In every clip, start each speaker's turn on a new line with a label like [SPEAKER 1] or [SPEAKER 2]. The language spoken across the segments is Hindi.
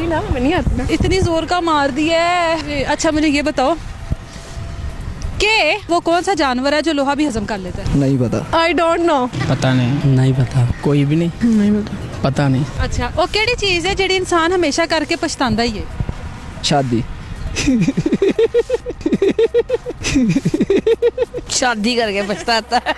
[SPEAKER 1] ना, मैं नहीं आती ना।
[SPEAKER 2] इतनी जोर का मार दिया है। अच्छा मुझे ये बताओ कि वो कौन सा जानवर है जो लोहा भी हजम कर लेता है?
[SPEAKER 3] नहीं पता।
[SPEAKER 1] I don't know.
[SPEAKER 4] पता नहीं पता, कोई भी नहीं पता नहीं।
[SPEAKER 2] अच्छा वो केड़ी चीज़ है जेड़ी इंसान हमेशा करके पछतांदा ही है?
[SPEAKER 3] शादी।
[SPEAKER 1] शादी करके पछताता है।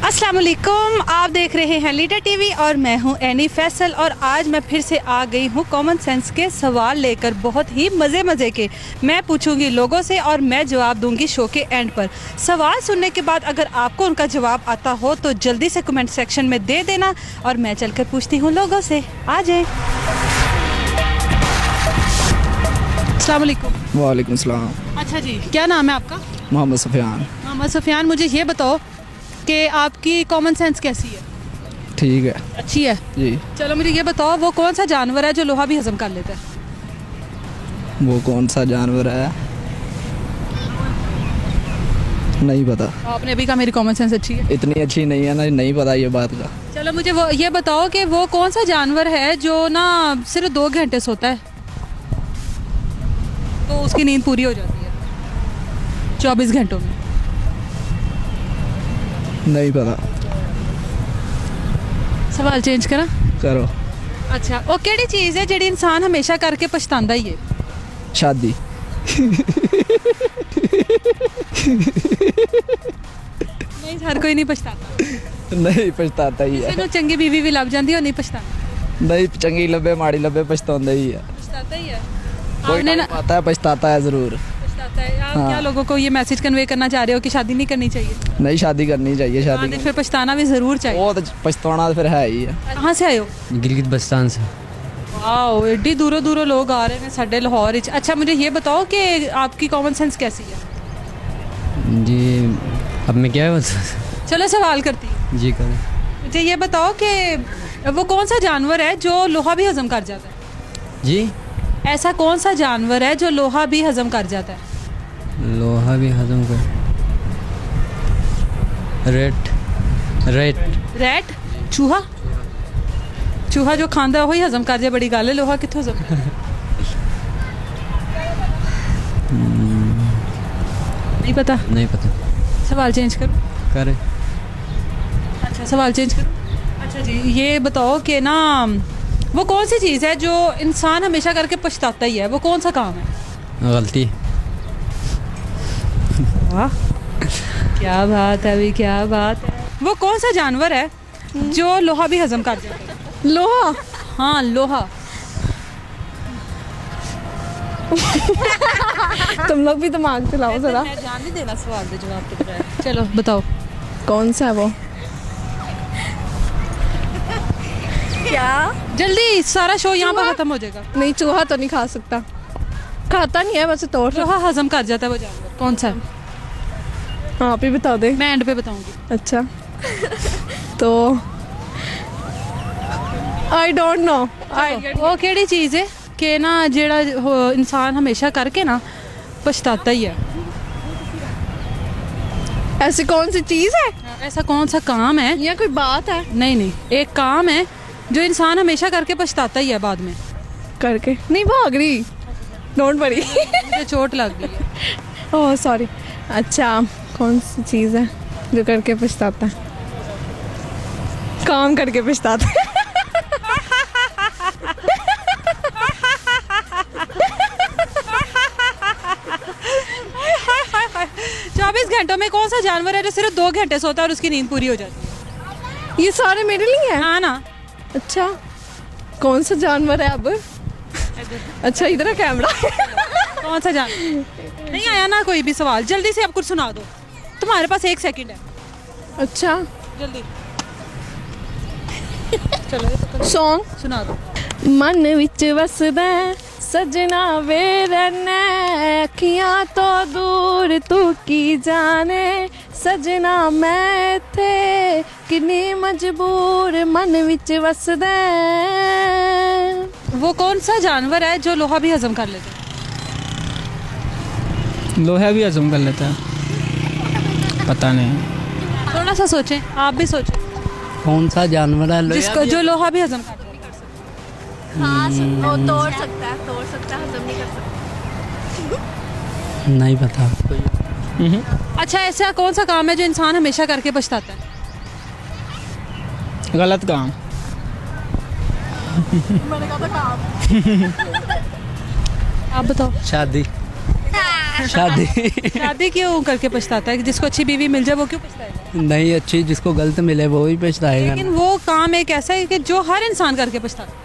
[SPEAKER 2] अस्सलाम वालेकुम, आप देख रहे हैं लीडर टीवी और मैं हूं एनी फैसल। और आज मैं फिर से आ गई हूं कॉमन सेंस के सवाल लेकर, बहुत ही मज़े के। मैं पूछूंगी लोगों से और मैं जवाब दूंगी शो के एंड पर। सवाल सुनने के बाद अगर आपको उनका जवाब आता हो तो जल्दी से कमेंट सेक्शन में दे देना और मैं चलकर पूछती हूँ लोगों से। आ जाए। अस्सलाम वालेकुम।
[SPEAKER 3] वालेकुम सलाम।
[SPEAKER 2] अच्छा जी, क्या नाम है आपका?
[SPEAKER 3] मोहम्मद सफियान।
[SPEAKER 2] मोहम्मद सफियान, मुझे ये बताओ कि आपकी कॉमन सेंस कैसी है?
[SPEAKER 3] ठीक है
[SPEAKER 2] अच्छी है
[SPEAKER 3] जी।
[SPEAKER 2] चलो मुझे ये बताओ वो कौन सा जानवर है जो लोहा भी हजम कर लेता है?
[SPEAKER 3] वो कौन सा जानवर है? नहीं पता।
[SPEAKER 2] आपने अभी कहा मेरी कॉमन सेंस अच्छी है।
[SPEAKER 3] इतनी अच्छी नहीं है ना, नहीं पता ये बात का।
[SPEAKER 2] चलो मुझे वो ये बताओ कि वो कौन सा जानवर है जो ना सिर्फ 2 घंटे सोता है तो उसकी नींद पूरी हो जाती है 24 घंटों में?
[SPEAKER 3] नहीं पता।
[SPEAKER 2] सवाल चेंज करा?
[SPEAKER 3] करो।
[SPEAKER 2] अच्छा वो केड़ी चीज़ है जेड़ी इंसान हमेशा करके पछतांदा ही है?
[SPEAKER 3] शादी।
[SPEAKER 2] नहीं, हर कोई नहीं पछताता।
[SPEAKER 3] नहीं पछताता ही है।
[SPEAKER 2] किसी को चंगी बीवी भी लग जाती है और नहीं पछताता।
[SPEAKER 3] नहीं, चंगी लबे माड़ी लबे पछताता ही है।
[SPEAKER 2] पछताता ही है।
[SPEAKER 3] कोई
[SPEAKER 2] आपने ना
[SPEAKER 3] नहीं पता है, पछताता है जरूर।
[SPEAKER 2] पछताता है। आप
[SPEAKER 3] हाँ।
[SPEAKER 2] क्या लोगों को ये मैसेज कन्वे करना चाह रहे हो कि शादी नहीं करनी चाहिए?
[SPEAKER 3] नहीं, शादी करनी चाहिए।
[SPEAKER 2] हाँ,
[SPEAKER 3] शादी
[SPEAKER 2] तो फिर पछताना भी ज़रूर चाहिए।
[SPEAKER 3] वो तो पछताना फिर है ही है।
[SPEAKER 2] कहाँ से आए हो?
[SPEAKER 4] गिलगित बल्तिस्तान से।
[SPEAKER 2] वाओ, एड्डी दूरों दूरों लोग आ रहे हैं साढ़े लाहौर। अच्छा मुझे ये बताओ कि आपकी कॉमन सेंस कैसी है?
[SPEAKER 4] जी अब मैं क्या बता।
[SPEAKER 2] चलो सवाल करती हूँ।
[SPEAKER 4] जी करें।
[SPEAKER 2] मुझे ये बताओ कि वो कौन सा जानवर है जो लोहा भी हजम कर जाता है?
[SPEAKER 4] जी
[SPEAKER 2] ऐसा कौन सा जानवर है जो लोहा भी हजम कर जाता है?
[SPEAKER 4] लोहा भी हजम कर। रेट।
[SPEAKER 2] रैट? चूहा? चूहा जो खांदा है वही हजम कर जाए, बड़ी गल है। लोहा कितों हजम करे? नहीं पता।
[SPEAKER 4] नहीं पता।
[SPEAKER 2] सवाल चेंज करो।
[SPEAKER 4] करे।
[SPEAKER 2] अच्छा सवाल चेंज करो। अच्छा जी ये बताओ कि ना वो कौन सी चीज़ है जो इंसान हमेशा करके पछताता ही है? वो कौन सा काम है?
[SPEAKER 4] गलती।
[SPEAKER 2] वाह क्या बात है, अभी क्या बात है। वो कौन सा जानवर है जो लोहा भी हजम कर जाता है?
[SPEAKER 1] लोहा?
[SPEAKER 2] हाँ लोहा।
[SPEAKER 1] तुम लोग भी दिमाग चलाओ जरा।
[SPEAKER 2] मैं जान नहीं देना सवाल के जवाब के बगैर। चलो बताओ
[SPEAKER 1] कौन सा है वो? क्या?
[SPEAKER 2] जल्दी, सारा शो यहाँ पर खत्म हो जाएगा।
[SPEAKER 1] नहीं, चूहा तो नहीं खा सकता। खाता नहीं है वैसे तोड़।
[SPEAKER 2] लोहा हजम कर जाता है वो जानवर कौन सा है?
[SPEAKER 1] आप ही बता दे।
[SPEAKER 2] मैं एंड पे बताऊंगी।
[SPEAKER 1] अच्छा तो आई डोंट नो।
[SPEAKER 2] वो केड़ी चीज़ है कि ना जेड़ा इंसान हमेशा करके ना पछताता ही है?
[SPEAKER 1] ऐसी कौन सी चीज है?
[SPEAKER 2] ऐसा कौन सा काम है?
[SPEAKER 1] या कोई बात है?
[SPEAKER 2] नहीं, एक काम है जो इंसान हमेशा करके पछताता ही है बाद में।
[SPEAKER 1] करके नहीं भाग रही। Don't worry.
[SPEAKER 2] मुझे चोट लग गई है।
[SPEAKER 1] Oh sorry. अच्छा कौन सी चीज़ है जो करके पछताता है? काम करके पछताता है।
[SPEAKER 2] 24 घंटों में कौन सा जानवर है जो सिर्फ 2 घंटे सोता है और उसकी नींद पूरी हो जाती है?
[SPEAKER 1] ये सारे मेरे लिए हैं?
[SPEAKER 2] हाँ ना।
[SPEAKER 1] अच्छा कौन सा जानवर है अब? अच्छा इधर है कैमरा।
[SPEAKER 2] कौन सा जानवर? नहीं आया ना कोई भी सवाल? जल्दी से अब कुछ सुना दो, तुम्हारे पास 1 सेकंड है।
[SPEAKER 1] अच्छा
[SPEAKER 2] जल्दी चलो
[SPEAKER 1] सॉन्ग
[SPEAKER 2] सुना दो।
[SPEAKER 1] मन विच वसदा सजना वे रहना अखियां तो दूर तू की जाने सजना मैं थे किन्नी मजबूर मन विच वसदा।
[SPEAKER 2] वो कौन सा जानवर है जो लोहा भी हजम कर लेता है?
[SPEAKER 4] लोहा भी हजम कर लेता है? पता नहीं।
[SPEAKER 2] थोड़ा सा सोचें, आप भी सोचें।
[SPEAKER 4] कौन सा जानवर है
[SPEAKER 2] जिसको जो लोहा भी हजम कर
[SPEAKER 1] खास वो तोड़ सकता है, हजम नहीं कर सकता।
[SPEAKER 5] नहीं पता।
[SPEAKER 2] अच्छा, ऐसा कौन सा काम है जो इंसान हमेशा करके पछताता है?
[SPEAKER 4] गलत काम।
[SPEAKER 1] मैंने कहा था काम।
[SPEAKER 2] आप बताओ।
[SPEAKER 5] शादी। शादी।
[SPEAKER 2] शादी क्यों करके पछताता है? जिसको अच्छी बीवी मिल जाए वो क्यों पछताएगा?
[SPEAKER 5] नहीं, अच्छी जिसको गलत मिले वो ही पछताएगा।
[SPEAKER 2] लेकिन वो काम एक ऐसा है कि जो हर इंसान करके पछताता है।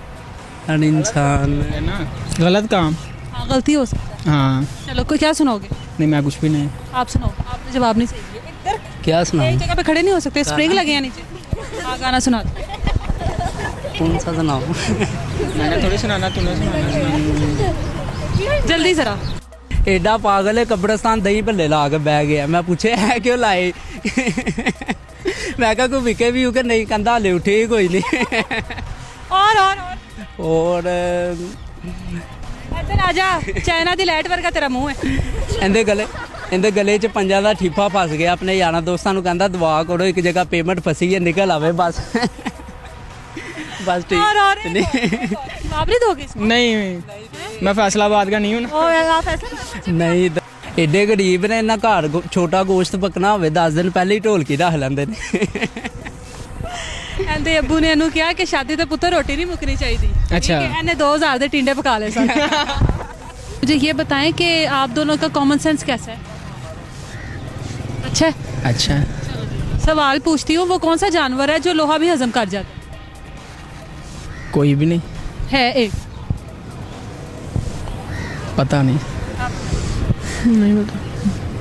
[SPEAKER 5] हर इंसान।
[SPEAKER 4] है ना, गलत काम।
[SPEAKER 2] हाँ, गलती हो सकता है।
[SPEAKER 4] हाँ।
[SPEAKER 2] चलो, कोई क्या सुनाओगे?
[SPEAKER 4] नहीं, मैं कुछ भी नहीं।
[SPEAKER 2] आप सुनाओ, आपने जवाब नहीं सही दिया। इधर
[SPEAKER 5] क्या
[SPEAKER 2] एक
[SPEAKER 5] सुनाऊं?
[SPEAKER 2] जगह पे खड़े नहीं हो सकते, स्प्रिंग लगे हैं नीचे। हाँ, गाना सुना दो।
[SPEAKER 5] कौन सा सुनाऊं?
[SPEAKER 4] मैंने थोड़ी सुनाना, तूने सुनाना।
[SPEAKER 2] जल्दी जरा।
[SPEAKER 5] एडा पागल है, कब्रिस्तान दही भल्ले ला के बह गया। मैं पूछे है क्यों लाए? मैं कहा कोई विके भी के नहीं, कहता हाले उठे ही कोई नहीं। और
[SPEAKER 2] इधर आ जा, चाइना दी लाइट वर्गा तेरा मुंह है।
[SPEAKER 5] ਇਹਦੇ ਗਲੇ 'ਚ ਪੰਜਾਂ ਦਾ ਠੀਫਾ ਫਸ ਗਿਆ। ਆਪਣੇ ਯਾਰਾਂ ਦੋਸਤਾਂ ਨੂੰ ਕਹਿੰਦਾ ਦੁਆ ਕਰੋ ਇੱਕ ਜਗ੍ਹਾ ਪੇਮੈਂਟ ਫਸੀ ਹੈ, ਨਿਕਲ ਆਵੇ ਬਸ। बस ठीक।
[SPEAKER 2] और आप नहीं दोगे इसको?
[SPEAKER 4] नहीं, मैं फैसलाबाद का नहीं हूँ ना।
[SPEAKER 2] ओ यार, आप ऐसा
[SPEAKER 5] नहीं, एडे गरीब ने इन्ना घर छोटा गोश्त पकना होवे 10 दिन पहले ही ढोलकी रख लेंदे ने।
[SPEAKER 2] कहते अब्बू ने इन्हू कहा कि शादी तो पुत्र रोटी नहीं मुकनी चाहिए।
[SPEAKER 4] अच्छा।
[SPEAKER 2] इन्हें 2000 के टिंडे पका ले सर। मुझे ये बताएं कि आप दोनों का कॉमन सेंस कैसा है? अच्छा है?
[SPEAKER 4] अच्छा।
[SPEAKER 2] सवाल पूछती हूँ, वो कौन सा जानवर है जो लोहा भी हजम कर जाता
[SPEAKER 4] कोई भी नहीं।
[SPEAKER 2] है? एक
[SPEAKER 4] पता नहीं।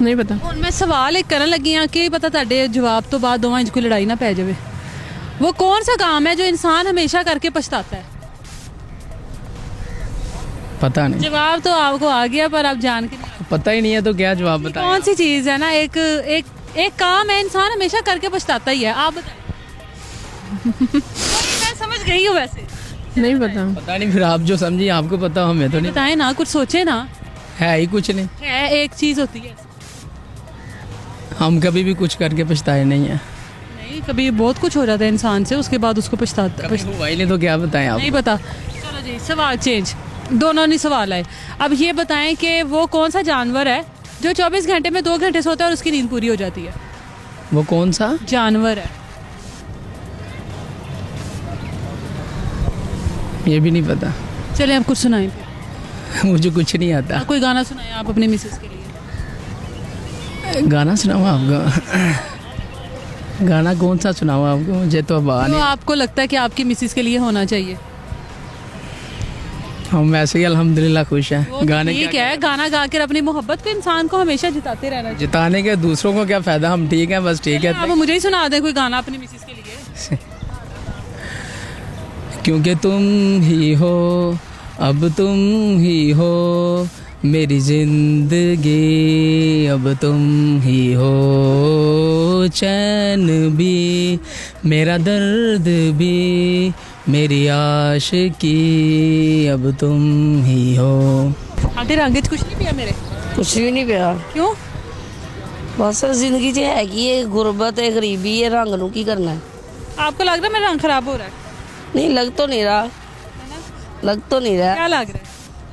[SPEAKER 1] नहीं पता।
[SPEAKER 2] ਹੁਣ मैं सवाल एक करन लगी हाँ कि पता ਤੁਹਾਡੇ जवाब तो बाद दोवां इंच कोई लड़ाई ना पै जावे। वो कौन सा काम है जो इंसान हमेशा करके पछताता है?
[SPEAKER 4] पता नहीं।
[SPEAKER 2] जवाब तो आपको आ गया पर आप जान के नहीं।
[SPEAKER 4] पता ही नहीं है तो क्या जवाब बताएं?
[SPEAKER 2] कौन सी चीज है ना, एक एक एक काम है इंसान हमेशा करके पछताता ही है। आप बताइए। मैं समझ गई हूँ वैसे।
[SPEAKER 1] नहीं पता।
[SPEAKER 4] पता नहीं, फिर आप जो समझी आपको पता, हमें तो नहीं।
[SPEAKER 2] बताए ना, कुछ सोचे ना।
[SPEAKER 4] है ही कुछ नहीं।
[SPEAKER 2] है, एक चीज होती है।
[SPEAKER 4] हम कभी भी कुछ करके पछताए नहीं है।
[SPEAKER 2] नहीं, कभी बहुत कुछ हो जाता है इंसान से, उसके बाद उसको पछताता
[SPEAKER 4] कभी हुआ ही नहीं तो क्या बताएं आप?
[SPEAKER 2] नहीं पता। चलो जी, सवाल चेंज। दोनों नहीं सवाल आए। अब ये बताएं कि वो कौन सा जानवर है जो 24 घंटे में 2 घंटे सोता है और उसकी नींद पूरी हो जाती है?
[SPEAKER 4] वो कौन सा
[SPEAKER 2] जानवर है?
[SPEAKER 4] ये भी नहीं पता।
[SPEAKER 2] चले आप कुछ सुनाएं।
[SPEAKER 4] मुझे कुछ नहीं आता।
[SPEAKER 2] कोई गाना सुनाएं आप अपने मिसेस के लिए।
[SPEAKER 4] गाना सुनाऊँ आपको? गाना कौन सा सुनाऊँ आपको? मुझे तो अब आ
[SPEAKER 2] तो
[SPEAKER 4] नहीं।
[SPEAKER 2] आपको लगता है कि आपकी मिसेस के लिए होना चाहिए?
[SPEAKER 4] हम वैसे ही अल्हम्दुलिल्लाह खुश हैं।
[SPEAKER 2] वो तो
[SPEAKER 4] गाने
[SPEAKER 2] ठीक है, गाना गा कर अपनी मोहब्बत को इंसान को हमेशा जिताते रहना चाहिए।
[SPEAKER 4] जिताने के दूसरों को क्या फायदा? हम ठीक हैं, बस ठीक
[SPEAKER 2] आप
[SPEAKER 4] है।
[SPEAKER 2] मुझे ही सुना दें कोई गाना अपनी मिसेस के लिए।
[SPEAKER 4] क्योंकि तुम ही हो, अब तुम ही हो मेरी जिंदगी, अब तुम ही हो चैन भी, मेरा दर्द भी, मेरी आशिकी, अब तुम ही हो।
[SPEAKER 2] आटे रंगे च कुछ नहीं पिया मेरे?
[SPEAKER 6] कुछ भी नहीं पिया।
[SPEAKER 2] क्यों?
[SPEAKER 6] बस जिंदगी च हैगी है गुरबत है, गरीबी है, रंग नू की करना है।
[SPEAKER 2] आपको लग रहा है मेरा रंग खराब हो रहा है?
[SPEAKER 6] नहीं लग तो नहीं रहा, लग तो नहीं रहा।
[SPEAKER 2] क्या लग रहा है?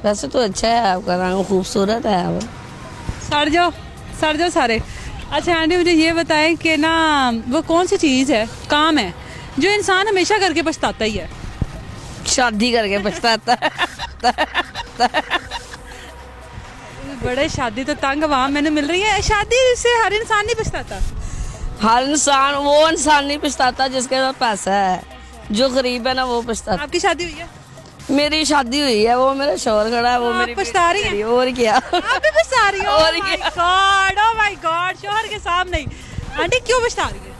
[SPEAKER 6] वैसे तो अच्छा है, आपका रंग खूबसूरत है। अब
[SPEAKER 2] सड़ जाओ सारे। अच्छा आंटी, मुझे ये बताएं कि ना वो कौन सी चीज़ है, काम है जो इंसान हमेशा करके पछताता ही है?
[SPEAKER 6] शादी करके पछताता है।
[SPEAKER 2] बड़े शादी तो तंग आवाम मैंने मिल रही है। शादी से हर इंसान नहीं पछताता।
[SPEAKER 6] हर इंसान वो इंसान नहीं पछताता जिसके पास पैसा है। जो गरीब है ना वो पछताता।
[SPEAKER 2] आपकी शादी हुई है?
[SPEAKER 6] मेरी शादी हुई है, वो मेरा शोहर खड़ा है, वो
[SPEAKER 2] आप
[SPEAKER 6] मेरी
[SPEAKER 2] पछता रही हैं?
[SPEAKER 6] और क्या।
[SPEAKER 2] आप भी पछता रही हो?
[SPEAKER 6] और
[SPEAKER 2] Oh my
[SPEAKER 6] क्या?
[SPEAKER 2] God, oh my God, शोहर के सामने ही। आंटी क्यों पछता रही है?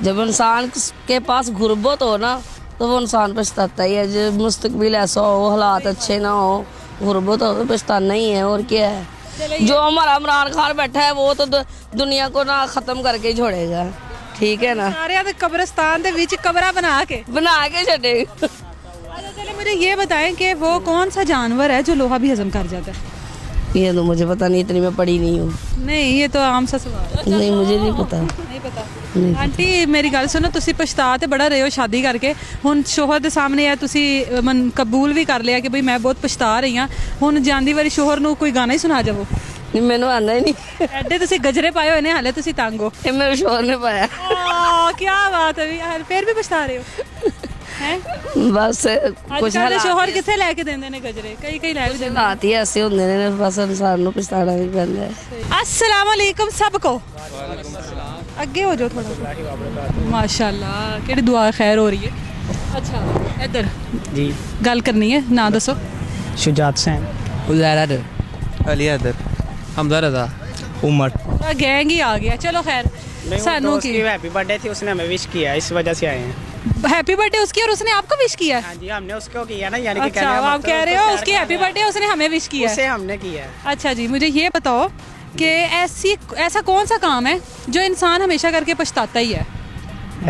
[SPEAKER 6] जब इंसान के पास गुर्बत हो ना तो वो इंसान पछताता ही है। जब मुस्तकबिल ऐसा हो, हालात अच्छे ना हो, गुर्बत हो तो पछताना ही है। और क्या है, जो हमारा इमरान खान बैठा है वो तो दुनिया को ना खत्म करके ही छोड़ेगा। ठीक है ना,
[SPEAKER 2] सारे कब्रिस्तान के बीच कमरा बना के
[SPEAKER 6] छोड़ेगा।
[SPEAKER 2] अच्छा चले मुझे ये बताएं कि वो कौन सा जानवर है जो लोहा भी हजम कर जाता है?
[SPEAKER 6] ये तो मुझे पता नहीं, इतनी मैं पढ़ी नहीं हूँ।
[SPEAKER 2] नहीं ये तो आम सा सवाल है।
[SPEAKER 6] नहीं मुझे नहीं पता।
[SPEAKER 2] ਨਹੀਂ ਪਤਾ ਆਂਟੀ ਮੇਰੀ ਗੱਲ ਸੁਣੋ ਤੁਸੀਂ ਪਛਤਾ ਤੇ ਬੜਾ ਰਹੇ ਹੋ ਸ਼ਾਦੀ ਕਰਕੇ ਹੁਣ ਸ਼ੋਹਰ ਦੇ ਸਾਹਮਣੇ ਆ ਤੁਸੀਂ ਕਬੂਲ ਵੀ ਕਰ ਲਿਆ ਕਿ ਬਈ ਮੈਂ ਬਹੁਤ ਪਛਤਾ ਰਹੀ ਹਾਂ ਹੁਣ ਜਾਂਦੀ ਵਾਰੀ ਸ਼ੋਹਰ ਨੂੰ ਕੋਈ ਗਾਣਾ ਹੀ ਸੁਣਾ ਜਾਵੋ
[SPEAKER 6] नहीं मैंने आना ही नहीं।
[SPEAKER 2] ਐਡੇ ਤੁਸੀਂ ਗਜਰੇ ਪਾਏ ਹੋਏ ਨੇ ਹਾਲੇ ਤੁਸੀਂ ਤੰਗ ਹੋ
[SPEAKER 6] ये मेरे शोर ने पाया।
[SPEAKER 2] ਕੀ ਬਾਤ ਹੈ ਯਾਰ ਫਿਰ ਵੀ ਪਛਤਾ ਰਹੇ ਹੋ ਹੈ
[SPEAKER 6] बस
[SPEAKER 2] ਅੱਜ
[SPEAKER 6] कुछ
[SPEAKER 2] ਕੱਲ੍ਹ ਦੇ
[SPEAKER 6] हालात
[SPEAKER 2] ਸ਼ੋਹਰ ਕਿੱਥੇ ਲੈ ਕੇ ਦਿੰਦੇ ਨੇ ਗਜਰੇ ਕਈ ਕਈ ਲੈ ਵੀ ਦਿੰਦੇ
[SPEAKER 6] हालात ही ऐसे होंगे ने, बस इंसान को पछताना भी पैंदा है।
[SPEAKER 2] अस्सलाम वालेकुम सबको ਅੱਗੇ ਹੋ ਜਾਓ ਥੋੜਾ ਮਾਸ਼ਾਅੱਲਾ ਕਿਹੜੀ ਦੁਆ ਖੈਰ ਹੋ ਰਹੀ ਹੈ ਅੱਛਾ ਇੱਧਰ
[SPEAKER 7] जी
[SPEAKER 2] ਗੱਲ ਕਰਨੀ ਹੈ ਨਾਂ ਦੱਸੋ
[SPEAKER 7] शुजात सैन
[SPEAKER 5] उजैरा दे
[SPEAKER 8] अली हैदर हमजा रजा
[SPEAKER 7] उमर
[SPEAKER 2] पूरा गैंग ही आ गया चलो खैर सानू की
[SPEAKER 7] हैप्पी बर्थडे थी उसने हमें विश किया इस वजह से आए हैं
[SPEAKER 2] हैप्पी बर्थडे उसकी और उसने आपको विश किया है
[SPEAKER 7] हाँ जी हमने उसको किया ना यानी कि
[SPEAKER 2] अच्छा
[SPEAKER 7] कहने का
[SPEAKER 2] आप कह रहे हो उसकी हैप्पी बर्थडे उसने हमें विश किया है
[SPEAKER 7] उसे हमने किया है
[SPEAKER 2] अच्छा जी मुझे ये बताओ कि ऐसा कौन सा काम है जो इंसान हमेशा करके पछताता ही है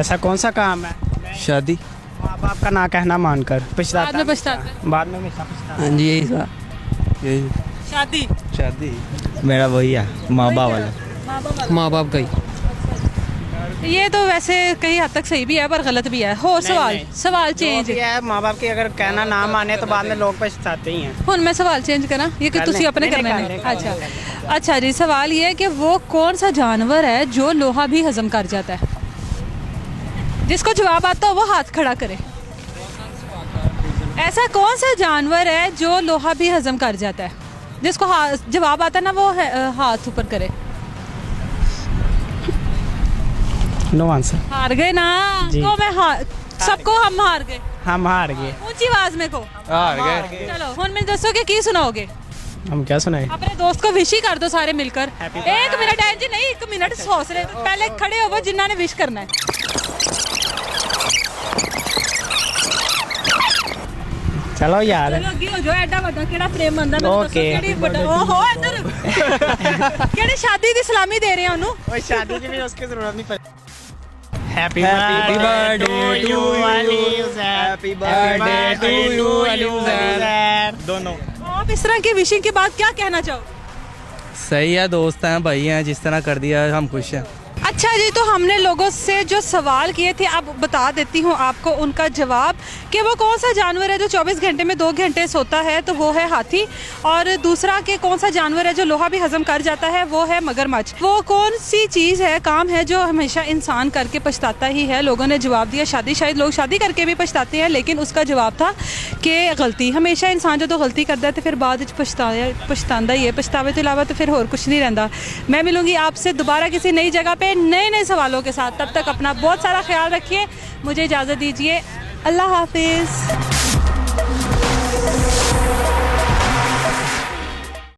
[SPEAKER 7] ऐसा कौन सा काम है
[SPEAKER 8] शादी
[SPEAKER 7] माँ बाप का ना कहना मानकर
[SPEAKER 2] बाद
[SPEAKER 7] पछताता
[SPEAKER 2] में पछताता है
[SPEAKER 7] बाद में हमेशा पछताता
[SPEAKER 5] हाँ जी यही था
[SPEAKER 8] यही
[SPEAKER 2] शादी
[SPEAKER 8] शादी
[SPEAKER 7] मेरा वही है माँ बाप वाला
[SPEAKER 8] माँ बाप का ही।
[SPEAKER 2] ये तो वैसे कई हद तक सही भी है पर गलत भी है और सवाल सवाल चेंज
[SPEAKER 7] जो भी है माँ बाप की अगर कहना ना माने तो बाद में लोग पछताते ही हैं
[SPEAKER 2] ਹੁਣ ਮੈਂ ਸਵਾਲ ਚੇਂਜ ਕਰਾਂ ਇਹ ਕਿ
[SPEAKER 7] ਕਰ
[SPEAKER 2] ਤੁਸੀਂ
[SPEAKER 7] ਲੈ।
[SPEAKER 2] ਆਪਣੇ
[SPEAKER 7] नहीं,
[SPEAKER 2] करने
[SPEAKER 7] नहीं,
[SPEAKER 2] ने
[SPEAKER 7] कर ले,
[SPEAKER 2] अच्छा अच्छा जी सवाल ये है कि वो कौन सा जानवर है जो लोहा भी हजम कर जाता है जिसको जवाब आता हो वो हाथ खड़ा करे ऐसा कौन सा जानवर है जो लोहा भी हजम कर जाता है जिसको जवाब आता है ना वो हाथ ऊपर करे
[SPEAKER 7] नो आंसर
[SPEAKER 2] हार गए ना
[SPEAKER 7] जी।
[SPEAKER 2] तो मैं सबको हम हार गए
[SPEAKER 7] हम हार गए
[SPEAKER 2] ऊंची आवाज में को
[SPEAKER 8] हार गए।
[SPEAKER 2] चलो हुन मैं दसो कि की सुनाओगे
[SPEAKER 7] हम क्या सुनाए
[SPEAKER 2] अपने दोस्त को विश ही कर दो सारे मिलकर एक मिनट है जी नहीं 1 मिनट हौसले पहले खड़े हो वो जिन्ना ने विश करना है
[SPEAKER 7] चलो यार
[SPEAKER 2] चलो अगे हो जाओ एडा बड़ा केड़ा फ्रेम बनदा मैं दसो
[SPEAKER 7] Okay.
[SPEAKER 2] केड़ी बड़ा ओहो इधर केड़ी शादी दी सलामी दे रहे हैं ओनू
[SPEAKER 7] कोई शादी की भी उसकी जरूरत नहीं पड़ती happy
[SPEAKER 8] birthday to you.
[SPEAKER 7] Happy birthday to you Ali दोनों
[SPEAKER 2] आप इस तरह की विशिंग के बाद क्या कहना चाहो
[SPEAKER 5] सही है दोस्त हैं भाई हैं जिस तरह कर दिया हम खुश हैं।
[SPEAKER 2] अच्छा जी तो हमने लोगों से जो सवाल किए थे अब बता देती हूँ आपको उनका जवाब कि वो कौन सा जानवर है जो 24 घंटे में 2 घंटे सोता है तो वो है हाथी और दूसरा कि कौन सा जानवर है जो लोहा भी हजम कर जाता है वो है मगरमच्छ वो कौन सी चीज़ है काम है जो हमेशा इंसान करके पछताता ही है लोगों ने जवाब दिया शादी शायद लोग शादी करके भी पछताते हैं लेकिन उसका जवाब था कि गलती हमेशा इंसान जो तो गलती करता है तो फिर बाद पछतांदा ही है पछतावे के अलावा तो फिर और कुछ नहीं रहता। मैं मिलूंगी आपसे दोबारा किसी नई जगह पे नए नए सवालों के साथ तब तक अपना बहुत सारा ख्याल रखिए मुझे इजाज़त दीजिए अल्लाह हाफिज़।